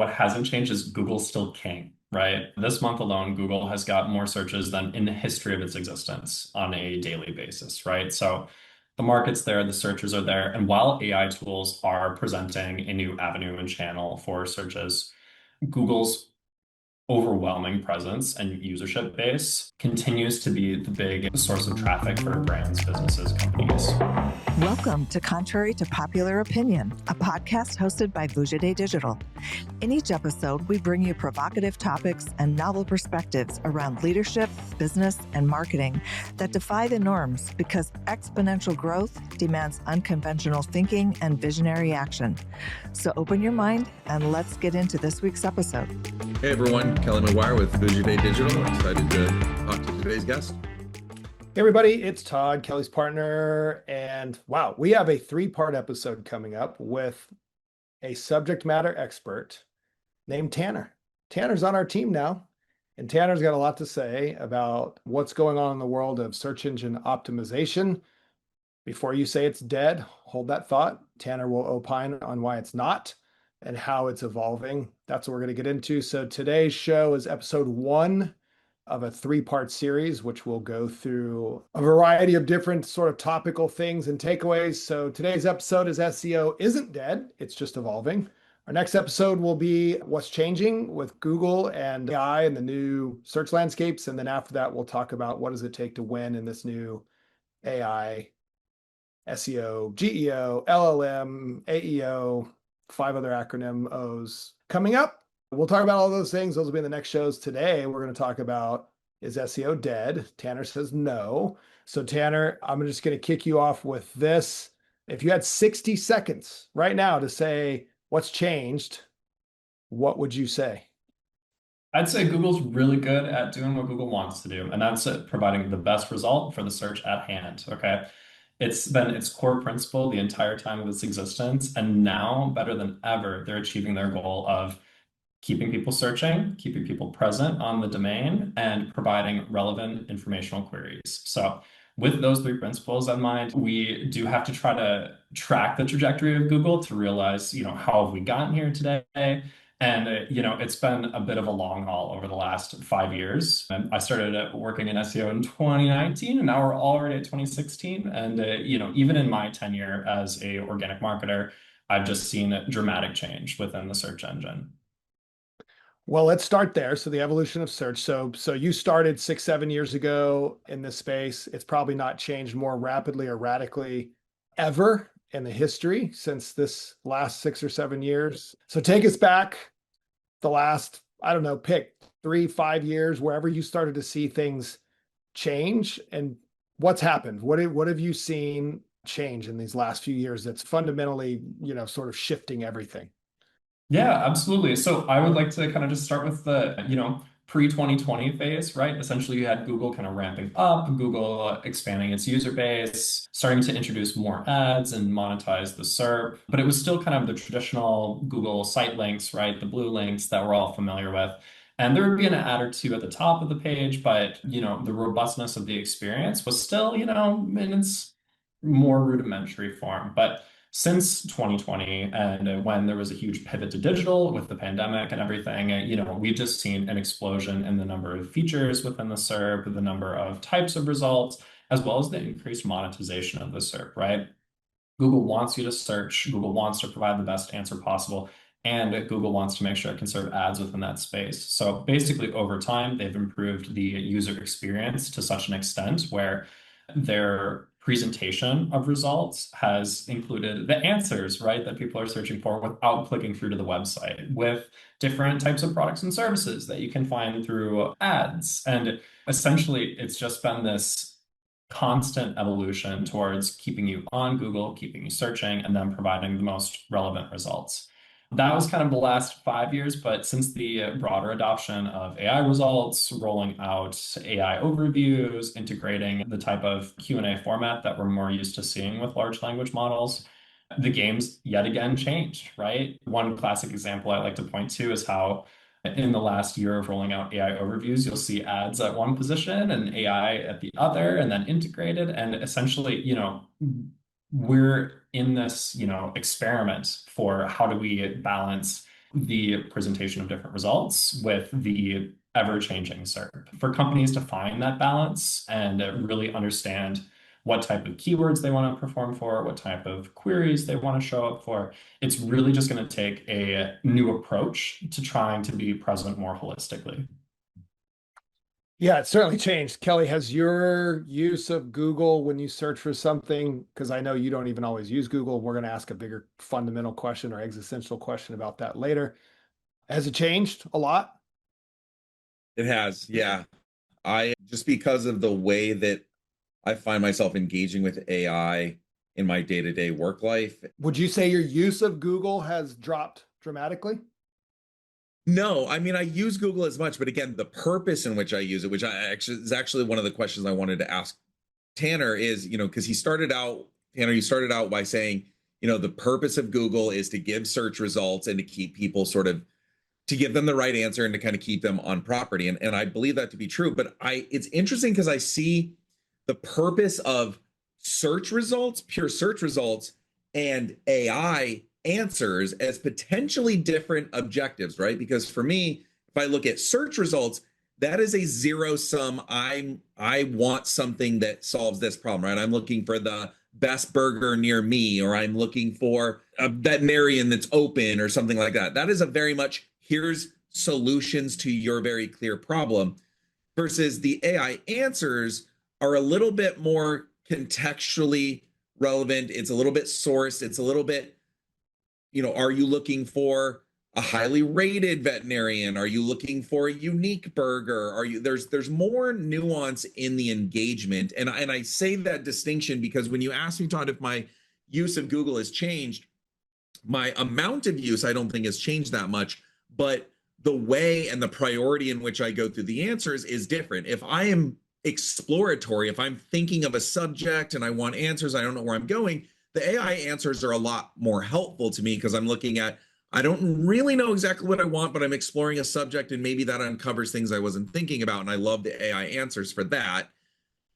what hasn't changed is Google's still king, right? This month alone, Google has got more searches than in the history of its existence on a daily basis, right? So the market's there, the searchers are there. And while AI tools are presenting a new avenue and channel for searches, Google's overwhelming presence and usership base continues to be the big source of traffic for brands, businesses, companies. Welcome to Contrary to Popular Opinion, a podcast hosted by Vujade Digital. In each episode, we bring you provocative topics and novel perspectives around leadership, business, and marketing that defy the norms because exponential growth demands unconventional thinking and visionary action. So open your mind and let's get into this week's episode. Hey everyone, Kelly McGuire with Vujade Digital. Excited to talk to today's guest. Hey everybody, it's Todd, Kelly's partner, and wow, we have a 3-part episode coming up with a subject matter expert named Tanner. Tanner's on our team now, and Tanner's got a lot to say about what's going on in the world of search engine optimization. Before you say it's dead, hold that thought. Tanner will opine on why it's not and how it's evolving. That's what we're going to get into. So today's show is episode 1 of a 3-part series, which will go through a variety of different sort of topical things and takeaways. So today's episode is SEO isn't dead, it's just evolving. Our next episode will be what's changing with Google and AI and the new search landscapes. And then after that, we'll talk about what does it take to win in this new AI, SEO, GEO, LLM, AEO, 5 other acronym O's coming up. We'll talk about all those things. Those will be in the next shows. Today, we're going to talk about, is SEO dead? Tanner says no. So Tanner, I'm just going to kick you off with this. If you had 60 seconds right now to say what's changed, what would you say? I'd say Google's really good at doing what Google wants to do, and that's providing the best result for the search at hand, okay? It's been its core principle the entire time of its existence, and now, better than ever, they're achieving their goal of keeping people searching, keeping people present on the domain, and providing relevant informational queries. So with those 3 principles in mind, we do have to try to track the trajectory of Google to realize, how have we gotten here today? And, it's been a bit of a long haul over the last 5 years. And I started working in SEO in 2019, and now we're already at 2016. And, even in my tenure as a organic marketer, I've just seen a dramatic change within the search engine. Well, let's start there. So the evolution of search. So you started 6-7 years ago in this space. It's probably not changed more rapidly or radically ever in the history since this last 6 or 7 years. So take us back the last, I don't know, pick 3-5 years, wherever you started to see things change, and what's happened? What have you seen change in these last few years that's fundamentally, sort of shifting everything? Yeah, absolutely. So I would like to kind of just start with the, pre-2020 phase, right? Essentially, you had Google kind of ramping up, Google expanding its user base, starting to introduce more ads and monetize the SERP. But it was still kind of the traditional Google site links, right? The blue links that we're all familiar with. And there would be an ad or 2 at the top of the page, but, the robustness of the experience was still, in its more rudimentary form. But since 2020, and when there was a huge pivot to digital with the pandemic and everything, we've just seen an explosion in the number of features within the SERP, the number of types of results, as well as the increased monetization of the SERP, right? Google wants you to search, Google wants to provide the best answer possible, and Google wants to make sure it can serve ads within that space. So basically, over time, they've improved the user experience to such an extent where their presentation of results has included the answers, right, that people are searching for without clicking through to the website, with different types of products and services that you can find through ads. And essentially, it's just been this constant evolution towards keeping you on Google, keeping you searching, and then providing the most relevant results. That was kind of the last 5 years, but since the broader adoption of AI results, rolling out AI overviews, integrating the type of Q&A format that we're more used to seeing with large language models, the game's yet again changed, right? One classic example I like to point to is how in the last year of rolling out AI overviews, you'll see ads at one position and AI at the other, and then integrated. And essentially, we're in this, experiment for how do we balance the presentation of different results with the ever-changing SERP. For companies to find that balance and really understand what type of keywords they want to perform for, what type of queries they want to show up for, it's really just going to take a new approach to trying to be present more holistically. Yeah, it's certainly changed. Kelly, has your use of Google when you search for something, because I know you don't even always use Google, we're going to ask a bigger fundamental question or existential question about that later. Has it changed a lot? It has, yeah. I just because of the way that I find myself engaging with AI in my day-to-day work life. Would you say your use of Google has dropped dramatically? No, I mean, I use Google as much, but again, the purpose in which I use it, which is actually one of the questions I wanted to ask Tanner is, because Tanner, you started out by saying, the purpose of Google is to give search results and to keep people to give them the right answer and to kind of keep them on property. And I believe that to be true, but it's interesting because I see the purpose of search results, pure search results, and AI answers as potentially different objectives, right? Because for me, if I look at search results, that is a zero sum. I want something that solves this problem, right? I'm looking for the best burger near me, or I'm looking for a veterinarian that's open or something like that. That is a very much here's solutions to your very clear problem, versus the AI answers are a little bit more contextually relevant. It's a little bit sourced. It's a little bit, are you looking for a highly rated veterinarian? Are you looking for a unique burger? There's more nuance in the engagement. And I say that distinction because when you ask me, Todd, if my use of Google has changed, my amount of use, I don't think has changed that much, but the way and the priority in which I go through the answers is different. If I am exploratory, if I'm thinking of a subject and I want answers, I don't know where I'm going, the AI answers are a lot more helpful to me because I'm looking at, I don't really know exactly what I want, but I'm exploring a subject and maybe that uncovers things I wasn't thinking about. And I love the AI answers for that.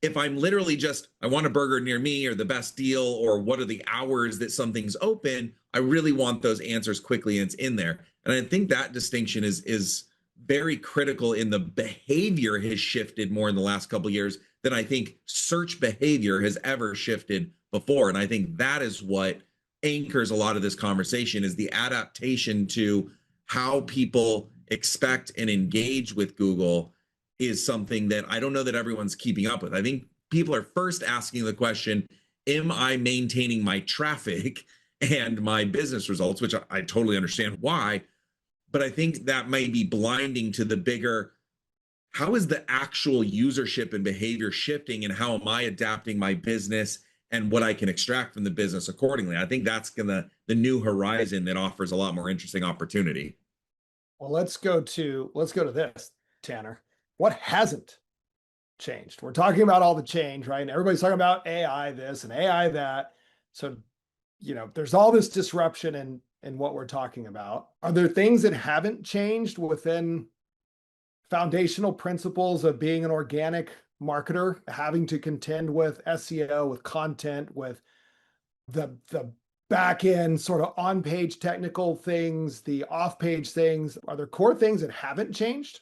If I'm literally just, I want a burger near me or the best deal or what are the hours that something's open, I really want those answers quickly and it's in there. And I think that distinction is very critical in the behavior has shifted more in the last couple of years than I think search behavior has ever shifted before. And I think that is what anchors a lot of this conversation is the adaptation to how people expect and engage with Google is something that I don't know that everyone's keeping up with. I think people are first asking the question, am I maintaining my traffic and my business results, which I totally understand why. But I think that may be blinding to the bigger, how is the actual usership and behavior shifting and how am I adapting my business and what I can extract from the business accordingly? I think that's the new horizon that offers a lot more interesting opportunity. Well, let's go to this, Tanner. What hasn't changed? We're talking about all the change, right? And everybody's talking about AI this and AI that. So, there's all this disruption in what we're talking about. Are there things that haven't changed within foundational principles of being an organic marketer, having to contend with SEO, with content, with the back end sort of on-page technical things, the off-page things? Are there core things that haven't changed?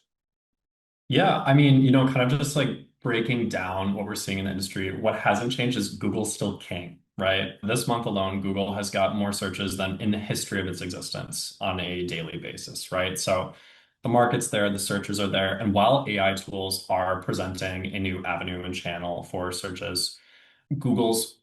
Yeah, I mean, kind of just like breaking down what we're seeing in the industry, what hasn't changed is Google's still king, right? This month alone, Google has got more searches than in the history of its existence on a daily basis, right? So the market's there, the searchers are there. And while AI tools are presenting a new avenue and channel for searches, Google's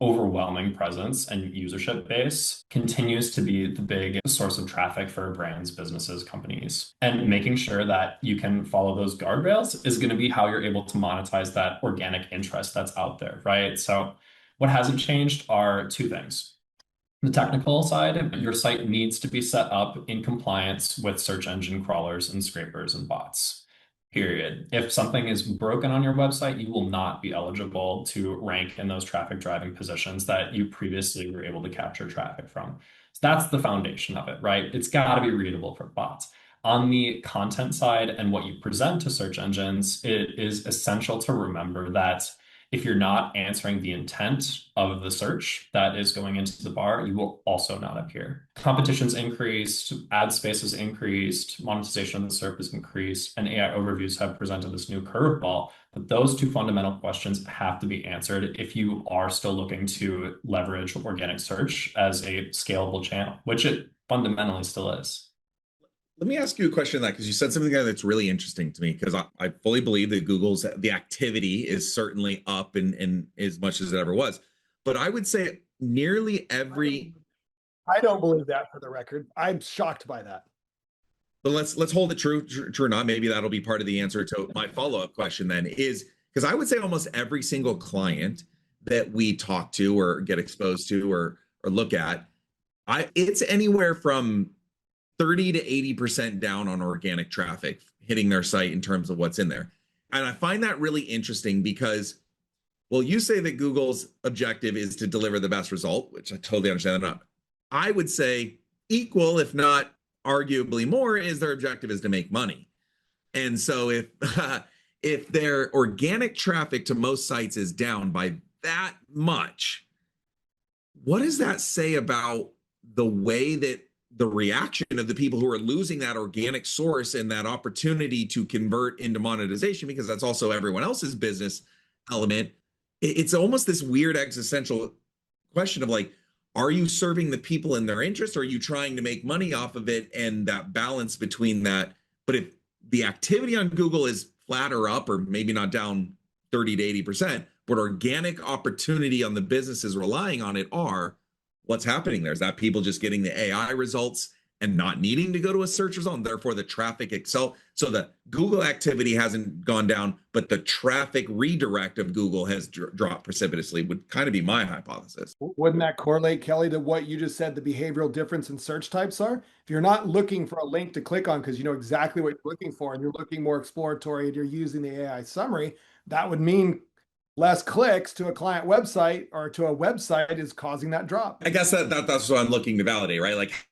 overwhelming presence and usership base continues to be the big source of traffic for brands, businesses, companies. And making sure that you can follow those guardrails is going to be how you're able to monetize that organic interest that's out there, right? So what hasn't changed are two things. The technical side, your site needs to be set up in compliance with search engine crawlers and scrapers and bots. Period. If something is broken on your website, you will not be eligible to rank in those traffic driving positions that you previously were able to capture traffic from. So that's the foundation of it, right? It's got to be readable for bots. On the content side and what you present to search engines, it is essential to remember that if you're not answering the intent of the search that is going into the bar, you will also not appear. Competition's increased, ad space has increased, monetization of the SERP has increased, and AI overviews have presented this new curveball. But those two fundamental questions have to be answered if you are still looking to leverage organic search as a scalable channel, which it fundamentally still is. Let me ask you a question on that, because you said something there that's really interesting to me, because I fully believe that Google's the activity is certainly up and as much as it ever was. But I would say nearly every I don't believe that, for the record. I'm shocked by that. But let's hold it true or not. Maybe that'll be part of the answer to my follow-up question then, is because I would say almost every single client that we talk to or get exposed to or look at, it's anywhere from 30 to 80% down on organic traffic hitting their site in terms of what's in there. And I find that really interesting because, well, you say that Google's objective is to deliver the best result, which I totally understand that. I would say equal, if not arguably more, is their objective is to make money. And so if if their organic traffic to most sites is down by that much, what does that say about the way that the reaction of the people who are losing that organic source and that opportunity to convert into monetization, because that's also everyone else's business element? It's almost this weird existential question of like, are you serving the people in their interest? Or are you trying to make money off of it? And that balance between that. But if the activity on Google is flat or up, or maybe not down 30 to 80%, but organic opportunity on the businesses relying on it are, what's happening there? Is that people just getting the AI results and not needing to go to a search result, and therefore the traffic excel? So the Google activity hasn't gone down, but the traffic redirect of Google has dropped precipitously, would kind of be my hypothesis. Wouldn't that correlate, Kelly, to what you just said the behavioral difference in search types are? If you're not looking for a link to click on because you know exactly what you're looking for and you're looking more exploratory and you're using the AI summary, that would mean less clicks to a client website or to a website is causing that drop. I guess that's what I'm looking to validate, right? Like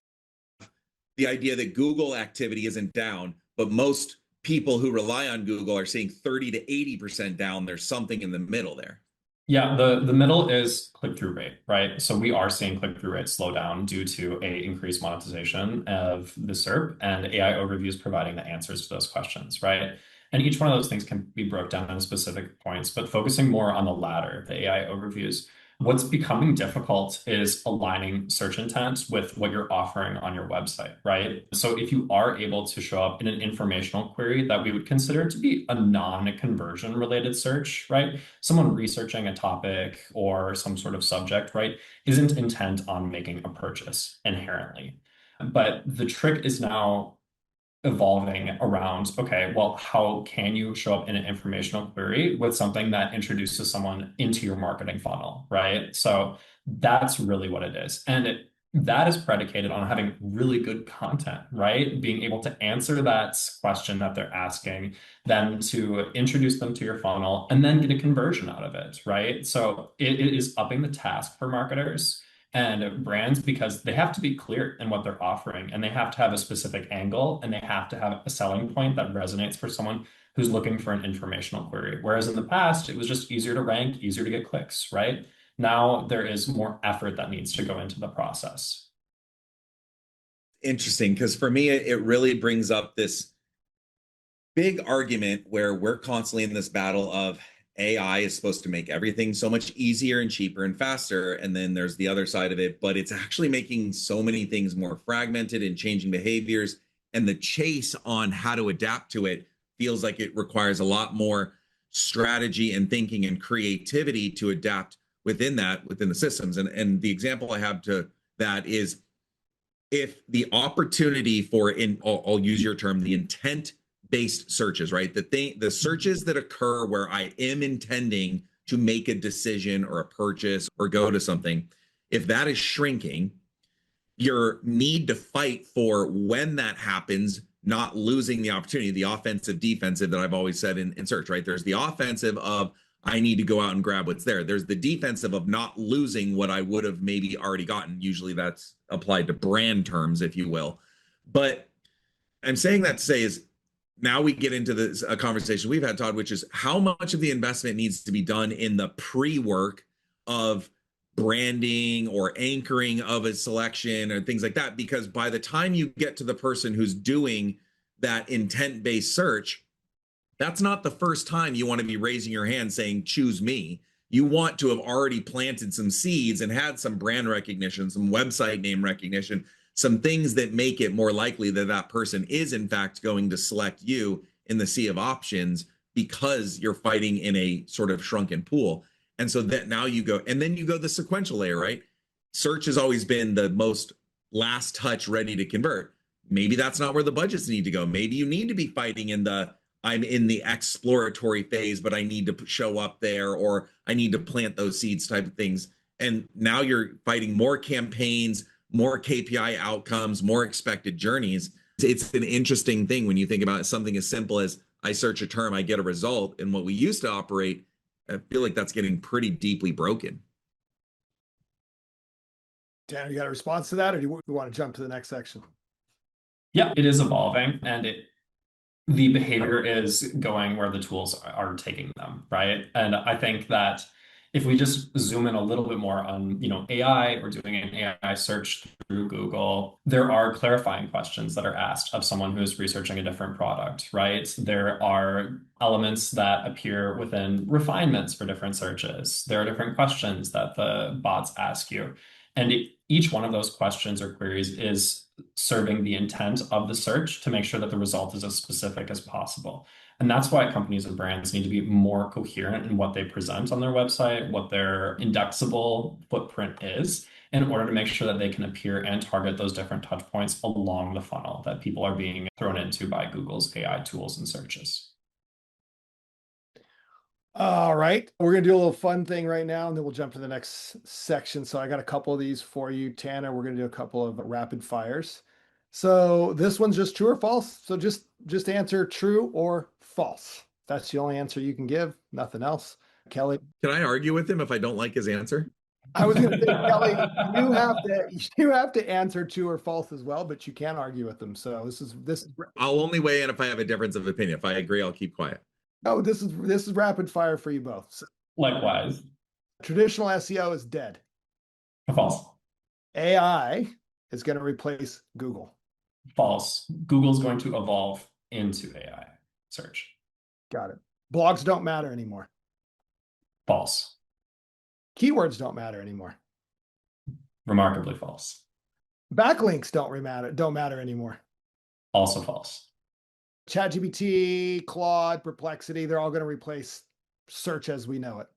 the idea that Google activity isn't down, but most people who rely on Google are seeing 30 to 80% down. There's something in the middle there. Yeah, the middle is click-through rate, right? So we are seeing click-through rate slow down due to a increased monetization of the SERP and AI overviews providing the answers to those questions, right? And each one of those things can be broke down into specific points, but focusing more on the latter, the AI overviews, what's becoming difficult is aligning search intent with what you're offering on your website, right? So if you are able to show up in an informational query that we would consider to be a non-conversion related search, right? Someone researching a topic or some sort of subject, right, isn't intent on making a purchase inherently. But the trick is now evolving around, okay, well, how can you show up in an informational query with something that introduces someone into your marketing funnel, right? So that's really what it is. And that is predicated on having really good content, right? Being able to answer that question that they're asking, then to introduce them to your funnel and then get a conversion out of it, right? So it is upping the task for marketers and brands, because they have to be clear in what they're offering and they have to have a specific angle and they have to have a selling point that resonates for someone who's looking for an informational query. Whereas in the past, it was just easier to rank, easier to get clicks, right? Now there is more effort that needs to go into the process. Interesting, because for me, it really brings up this big argument where we're constantly in this battle of AI is supposed to make everything so much easier and cheaper and faster. And then there's the other side of it, but it's actually making so many things more fragmented and changing behaviors. And the chase on how to adapt to it feels like it requires a lot more strategy and thinking and creativity to adapt within the systems. And the example I have to that is, if the opportunity for, I'll use your term, the intent based searches, right? The searches that occur where I am intending to make a decision or a purchase or go to something, if that is shrinking, your need to fight for when that happens, not losing the opportunity, the offensive, defensive that I've always said in search, right? There's the offensive of I need to go out and grab what's there. There's the defensive of not losing what I would have maybe already gotten. Usually that's applied to brand terms, if you will. But I'm saying that to say is, now we get into this a conversation we've had, Todd, which is how much of the investment needs to be done in the pre-work of branding or anchoring of a selection or things like that. Because by the time you get to the person who's doing that intent-based search, that's not the first time you want to be raising your hand saying, choose me. You want to have already planted some seeds and had some brand recognition, some website name recognition, some things that make it more likely that that person is in fact going to select you in the sea of options, because you're fighting in a sort of shrunken pool. And so that now you go, and then you go the sequential layer, right? Search has always been the most last touch ready to convert. Maybe that's not where the budgets need to go. Maybe you need to be fighting in the, I'm in the exploratory phase, but I need to show up there, or I need to plant those seeds type of things. And now you're fighting more campaigns, more KPI outcomes, more expected journeys. It's an interesting thing when you think about something as simple as I search a term, I get a result. And what we used to operate, I feel like that's getting pretty deeply broken. Tanner, you got a response to that, or do you want to jump to the next section? Yeah, it is evolving, and the behavior is going where the tools are taking them, right? And I think that if we just zoom in a little bit more on, AI, or doing an AI search through Google, there are clarifying questions that are asked of someone who's researching a different product, right? There are elements that appear within refinements for different searches. There are different questions that the bots ask you. And each one of those questions or queries is serving the intent of the search to make sure that the result is as specific as possible. And that's why companies and brands need to be more coherent in what they present on their website, what their indexable footprint is, in order to make sure that they can appear and target those different touch points along the funnel that people are being thrown into by Google's AI tools and searches. All right, we're gonna do a little fun thing right now, and then we'll jump to the next section. So I got a couple of these for you, Tanner. We're gonna do a couple of rapid fires. So this one's just true or false. So just answer true or false. That's the only answer you can give, nothing else. Kelly, Can I argue with him if I don't like his answer? I was gonna say, Kelly, you have to answer true or false as well, but you can't argue with them. So this is I'll only weigh in if I have a difference of opinion. If I agree, I'll keep quiet. oh, this is rapid fire for you both. So, Likewise, traditional SEO is dead. false. AI is going to replace Google. False. Google's going to evolve into AI search. Got it. Blogs don't matter anymore. False. Keywords don't matter anymore. Remarkably false. Backlinks don't matter anymore. Also false. ChatGPT, Claude, Perplexity, they're all going to replace search as we know it.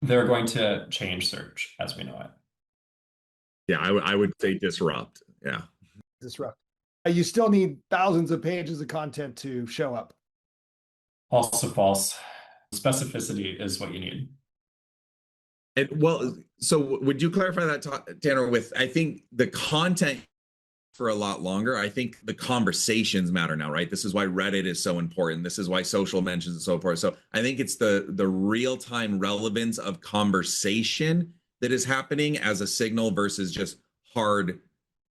They're going to change search as we know it. Yeah, I would say disrupt. Yeah. Disrupt. You still need thousands of pages of content to show up. Also false. Specificity is what you need. And well, so would you clarify that, Tanner, with, I think the content for a lot longer. I think the conversations matter now, right? This is why Reddit is so important. This is why social mentions and so forth. So I think it's the real-time relevance of conversation that is happening as a signal versus just hard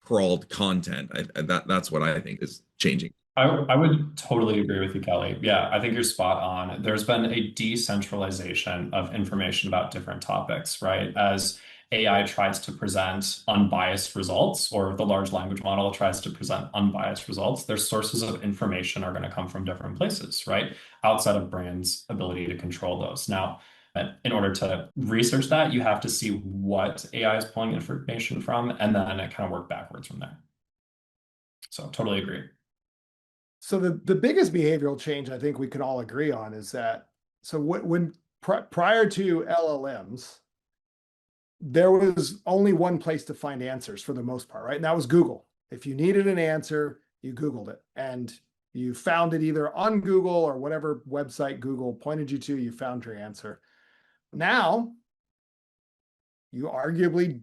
crawled content. That's what I think is changing. I would totally agree with you, Kelly. Yeah, I think you're spot on. There's been a decentralization of information about different topics, right? As AI tries to present unbiased results, or the large language model tries to present unbiased results, their sources of information are going to come from different places, right? Outside of brands' ability to control those. Now, in order to research that, you have to see what AI is pulling information from, and then it kind of work backwards from there. So totally agree. So the biggest behavioral change I think we can all agree on is that, so when prior to LLMs, there was only one place to find answers for the most part, right? And that was Google. If you needed an answer, you Googled it, and you found it either on Google or whatever website Google pointed you to, you found your answer. Now, you arguably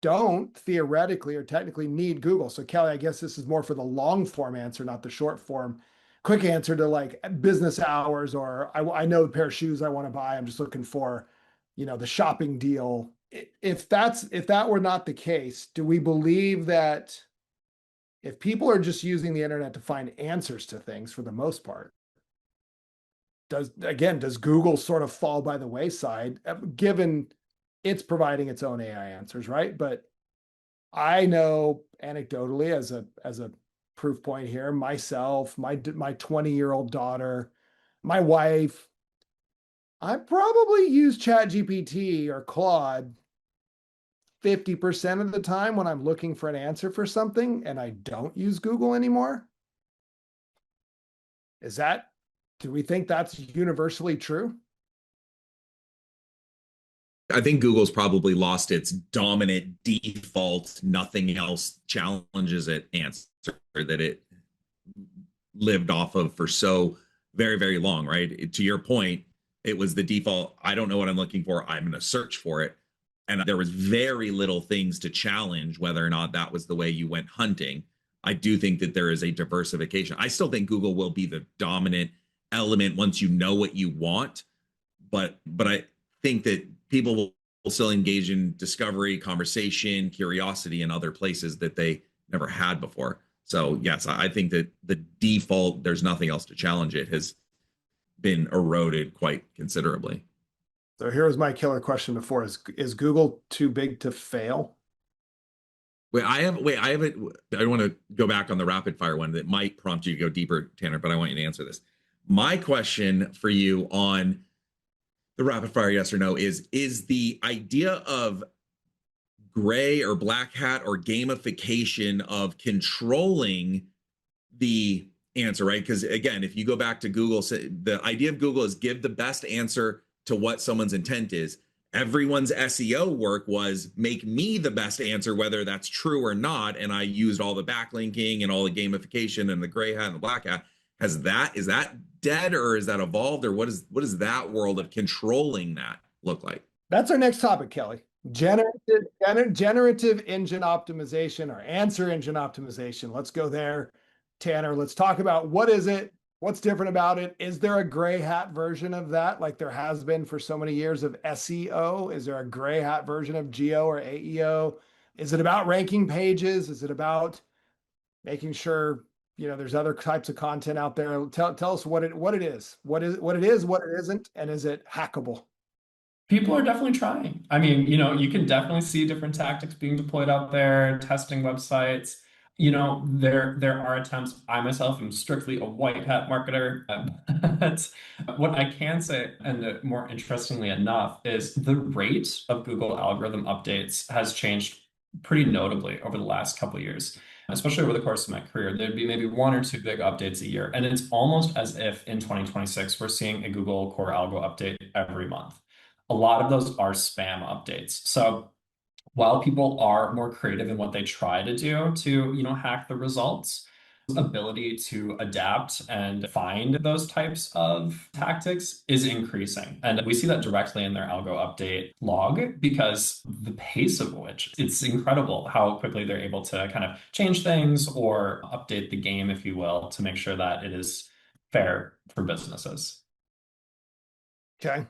don't theoretically or technically need Google. So Kelly, I guess this is more for the long form answer, not the short form, quick answer to like business hours, or I know the pair of shoes I want to buy. I'm just looking for, the shopping deal. If that were not the case, do we believe that if people are just using the internet to find answers to things for the most part, does Google sort of fall by the wayside, given it's providing its own AI answers, right? But I know anecdotally, as a proof point here, myself, my 20-year-old daughter, my wife, I probably use ChatGPT or Claude 50% of the time when I'm looking for an answer for something, and I don't use Google anymore. Do we think that's universally true? I think Google's probably lost its dominant default, nothing else challenges it answer that it lived off of for so very, very long, right? To your point, it was the default. I don't know what I'm looking for. I'm going to search for it. And there was very little things to challenge whether or not that was the way you went hunting. I do think that there is a diversification. I still think Google will be the dominant element once you know what you want. But I think that people will still engage in discovery, conversation, curiosity in other places that they never had before. So yes, I think that the default, there's nothing else to challenge it, has been eroded quite considerably. So here was my killer question before: is Google too big to fail? I want to go back on the rapid fire one that might prompt you to go deeper, Tanner, but I want you to answer this. My question for you on the rapid fire yes or no is the idea of gray or black hat or gamification of controlling the answer, right? Because again, if you go back to Google, the idea of Google is give the best answer to what someone's intent is. Everyone's SEO work was make me the best answer, whether that's true or not. And I used all the backlinking and all the gamification and the gray hat and the black hat. Is that dead, or is that evolved, or what is that world of controlling that look like? That's our next topic, Kelly. Generative engine optimization or answer engine optimization. Let's go there. Tanner, let's talk about what is it? What's different about it? Is there a gray hat version of that, like there has been for so many years of SEO? Is there a gray hat version of GEO or AEO? Is it about ranking pages? Is it about making sure there's other types of content out there? Tell us what it is, what it isn't, and is it hackable? People are definitely trying. I mean, you can definitely see different tactics being deployed out there, testing websites. There are attempts. I myself am strictly a white hat marketer. But what I can say, and more interestingly enough, is the rate of Google algorithm updates has changed pretty notably over the last couple of years, especially over the course of my career. There'd be maybe one or two big updates a year. And it's almost as if in 2026, we're seeing a Google core algo update every month. A lot of those are spam updates. So while people are more creative in what they try to do to, hack the results, ability to adapt and find those types of tactics is increasing. And we see that directly in their algo update log, because the pace of which it's incredible how quickly they're able to kind of change things or update the game, if you will, to make sure that it is fair for businesses. Okay.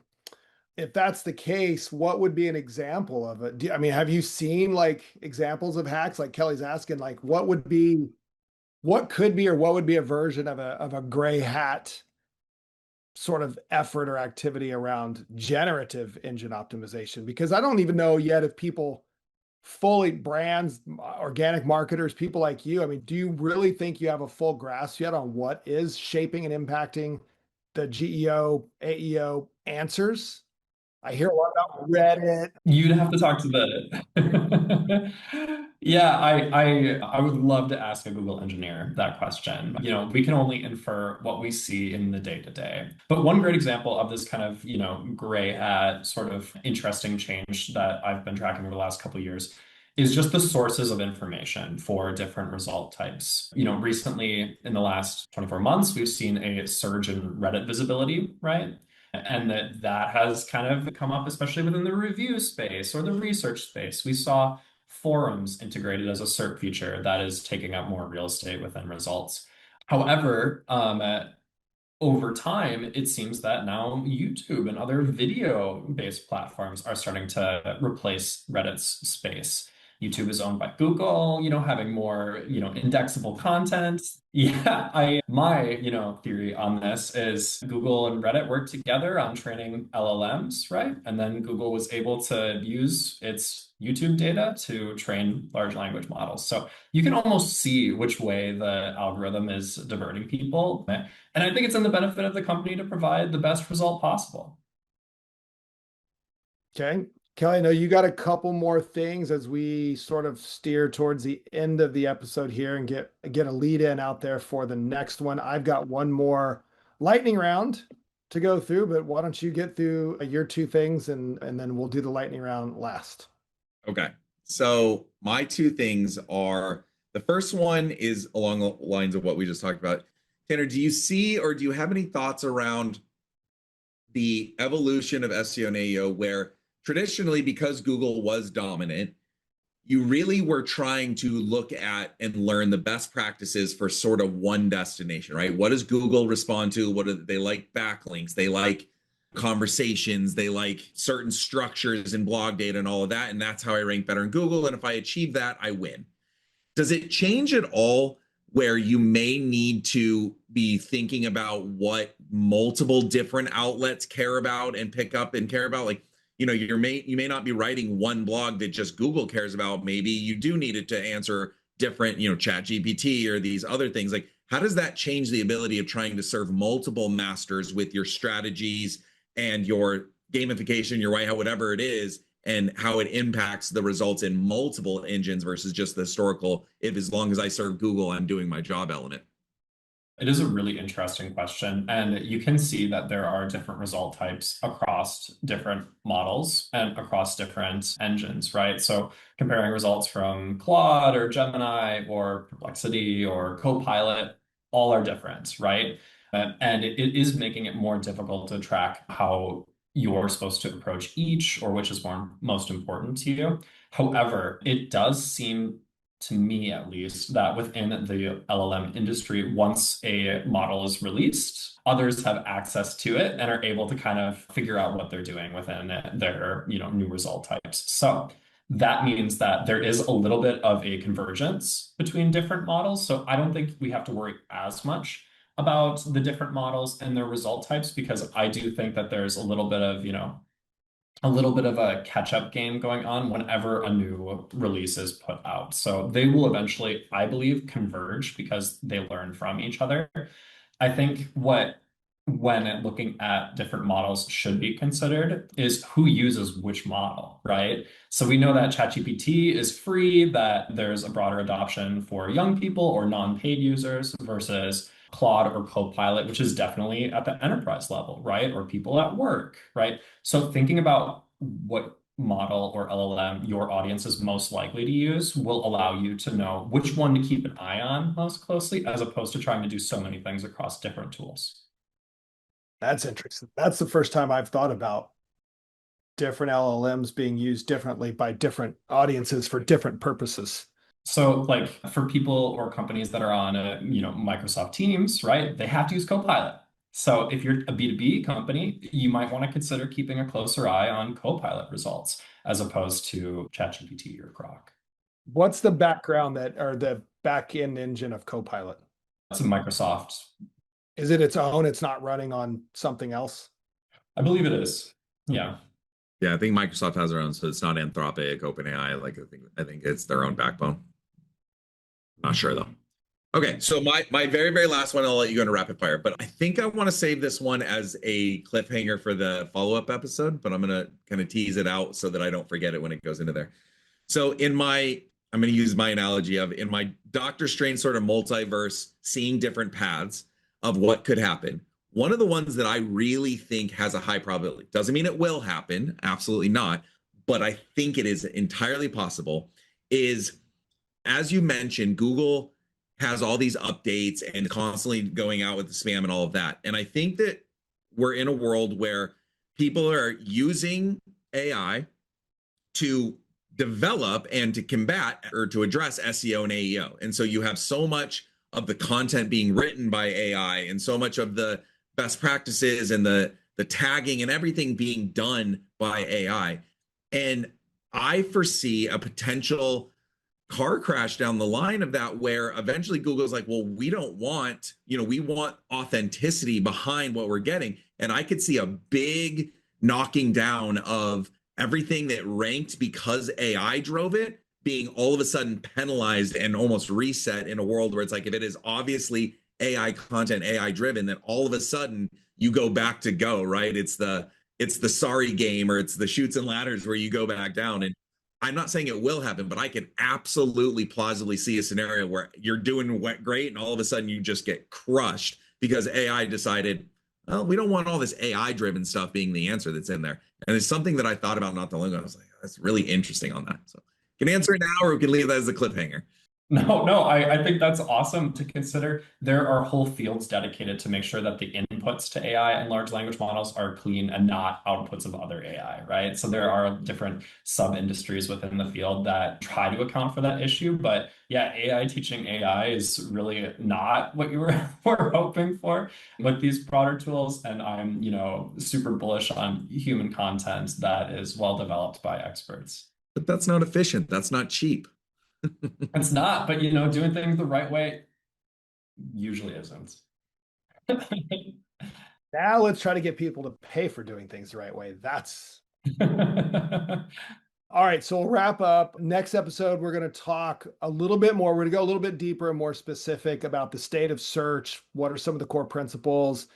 If that's the case, what would be an example of it? Have you seen like examples of hacks? Like Kelly's asking, like what would be a version of a gray hat sort of effort or activity around generative engine optimization? Because I don't even know yet if people fully, brands, organic marketers, people like you, do you really think you have a full grasp yet on what is shaping and impacting the GEO, AEO answers? I hear a lot about Reddit. You'd have to talk to the Yeah, I would love to ask a Google engineer that question. We can only infer what we see in the day-to-day. But one great example of this kind of, gray hat sort of interesting change that I've been tracking over the last couple of years is just the sources of information for different result types. Recently in the last 24 months, we've seen a surge in Reddit visibility, right? And that has kind of come up, especially within the review space or the research space. We saw forums integrated as a SERP feature that is taking up more real estate within results. However, over time, it seems that now YouTube and other video-based platforms are starting to replace Reddit's space. YouTube is owned by Google, having more, indexable content. Yeah, my, theory on this is Google and Reddit worked together on training LLMs, right? And then Google was able to use its YouTube data to train large language models. So you can almost see which way the algorithm is diverting people. And I think it's in the benefit of the company to provide the best result possible. Okay. Kelly, I know you got a couple more things as we sort of steer towards the end of the episode here and get a lead in out there for the next one. I've got one more lightning round to go through, but why don't you get through your two things and then we'll do the lightning round last. Okay. So my two things are, the first one is along the lines of what we just talked about. Tanner, do you see or do you have any thoughts around the evolution of SEO and AEO, where traditionally, because Google was dominant, you really were trying to look at and learn the best practices for sort of one destination, right? What does Google respond to? What do they like? Backlinks, they like conversations, they like certain structures in blog data and all of that. And that's how I rank better in Google. And if I achieve that, I win. Does it change at all where you may need to be thinking about what multiple different outlets care about and pick up and care about? Like, you may not be writing one blog that just Google cares about. Maybe you do need it to answer different, ChatGPT or these other things. Like, how does that change the ability of trying to serve multiple masters with your strategies and your gamification, your white hat, whatever it is, and how it impacts the results in multiple engines versus just the historical, if as long as I serve Google, I'm doing my job element? It is a really interesting question. And you can see that there are different result types across different models and across different engines, right? So comparing results from Claude or Gemini or Perplexity or Copilot, all are different, right? And it is making it more difficult to track how you're supposed to approach each or which is most important to you. However, it does seem, to me at least, that within the LLM industry, once a model is released, others have access to it and are able to kind of figure out what they're doing within their, new result types. So that means that there is a little bit of a convergence between different models. So I don't think we have to worry as much about the different models and their result types, because I do think that there's a little bit of, a catch-up game going on whenever a new release is put out. So they will eventually, I believe, converge because they learn from each other. I think when looking at different models should be considered is who uses which model, right? So we know that ChatGPT is free, that there's a broader adoption for young people or non-paid users versus Claude or Copilot, which is definitely at the enterprise level, right? Or people at work, right? So thinking about what model or LLM your audience is most likely to use will allow you to know which one to keep an eye on most closely, as opposed to trying to do so many things across different tools. That's interesting. That's the first time I've thought about different LLMs being used differently by different audiences for different purposes. So like for people or companies that are on Microsoft Teams, right? They have to use Copilot. So if you're a B2B company, you might want to consider keeping a closer eye on Copilot results as opposed to ChatGPT or Grok. What's the background or the back end engine of Copilot? That's a Microsoft. Is it its own? It's not running on something else? I believe it is. Yeah. Yeah, I think Microsoft has their own, so it's not Anthropic, OpenAI. Like I think it's their own backbone. Not sure though. Okay, so my very, very last one, I'll let you go into rapid fire, but I think I want to save this one as a cliffhanger for the follow-up episode, but I'm going to kind of tease it out so that I don't forget it when it goes into there. So I'm going to use my analogy of, in my Doctor Strange sort of multiverse, seeing different paths of what could happen. One of the ones that I really think has a high probability, doesn't mean it will happen, absolutely not, but I think it is entirely possible, is, as you mentioned, Google has all these updates and constantly going out with the spam and all of that. And I think that we're in a world where people are using AI to develop and to combat or to address SEO and AEO. And so you have so much of the content being written by AI and so much of the best practices and the tagging and everything being done by AI. And I foresee a potential car crash down the line of that, where eventually Google's like, well, we don't want, we want authenticity behind what we're getting. And I could see a big knocking down of everything that ranked because AI drove it being all of a sudden penalized and almost reset in a world where it's like, if it is obviously AI content, AI driven, then all of a sudden you go back to go, right? It's the sorry game, or it's the chutes and ladders where you go back down. And I'm not saying it will happen, but I can absolutely plausibly see a scenario where you're doing great and all of a sudden you just get crushed because AI decided, well, we don't want all this AI driven stuff being the answer that's in there. And it's something that I thought about not that long ago. I was like, that's really interesting on that. So can answer it now, or we can leave that as a cliffhanger. No, I think that's awesome to consider. There are whole fields dedicated to make sure that the inputs to AI and large language models are clean and not outputs of other AI, right? So there are different sub-industries within the field that try to account for that issue. But yeah, AI teaching AI is really not what you were hoping for with these broader tools. And I'm, super bullish on human content that is well developed by experts. But that's not efficient. That's not cheap. It's not, but doing things the right way usually isn't. Now let's try to get people to pay for doing things the right way. That's all right. So we'll wrap up. Next episode, we're going to talk a little bit more. We're going to go a little bit deeper and more specific about the state of search. What are some of the core principles?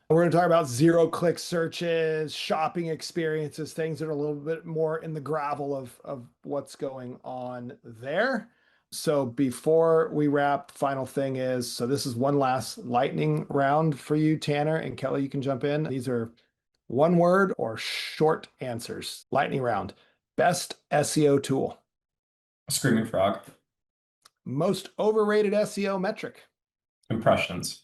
We're going to talk about zero-click searches, shopping experiences, things that are a little bit more in the gravel of what's going on there. So before we wrap, final thing is, so this is one last lightning round for you, Tanner, and Kelly, you can jump in. These are one word or short answers. Lightning round. Best SEO tool. Screaming Frog. Most overrated SEO metric. Impressions.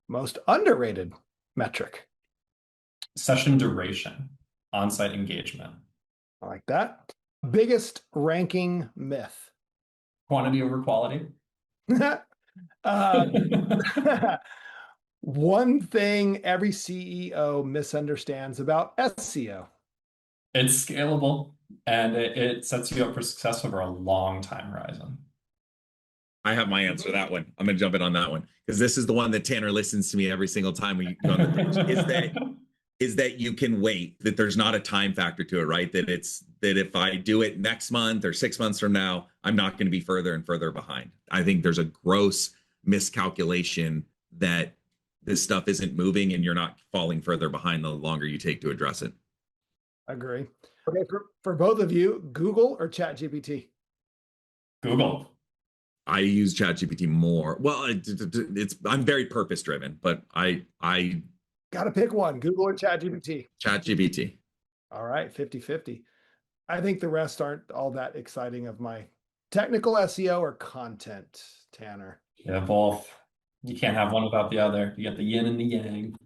Most underrated metric. Session duration. On-site engagement. I like that. Biggest ranking myth. Quantity over quality. One thing every CEO misunderstands about SEO. It's scalable and it sets you up for success over a long time horizon. I have my answer to that one. I'm going to jump in on that one because this is the one that Tanner listens to me every single time we go on the pitch. Is that you can wait, that there's not a time factor to it, right? That if I do it next month or 6 months from now, I'm not going to be further and further behind. I think there's a gross miscalculation that this stuff isn't moving and you're not falling further behind the longer you take to address it. Agree. Okay, for both of you, Google or ChatGPT? Google. I use ChatGPT more. Well, I'm very purpose driven, but I got to pick one, Google or ChatGPT? ChatGPT. All right, 50-50. I think the rest aren't all that exciting of my technical SEO or content, Tanner. Yeah, both. You can't have one without the other. You got the yin and the yang.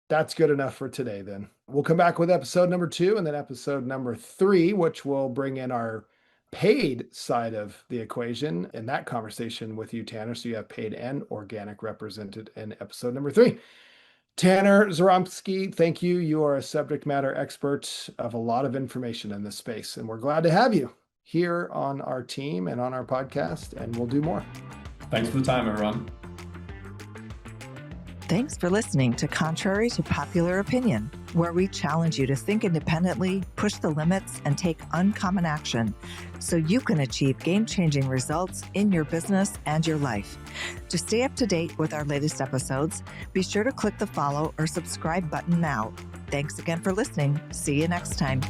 That's good enough for today then. We'll come back with episode number 2 and then episode number 3, which will bring in our paid side of the equation in that conversation with you, Tanner. So you have paid and organic represented in episode number 3. Tanner Zoromski, thank you. You are a subject matter expert of a lot of information in this space, and we're glad to have you here on our team and on our podcast, and we'll do more. Thanks for the time, everyone. Thanks for listening to Contrary to Popular Opinion, where we challenge you to think independently, push the limits, and take uncommon action so you can achieve game-changing results in your business and your life. To stay up to date with our latest episodes, be sure to click the follow or subscribe button now. Thanks again for listening. See you next time.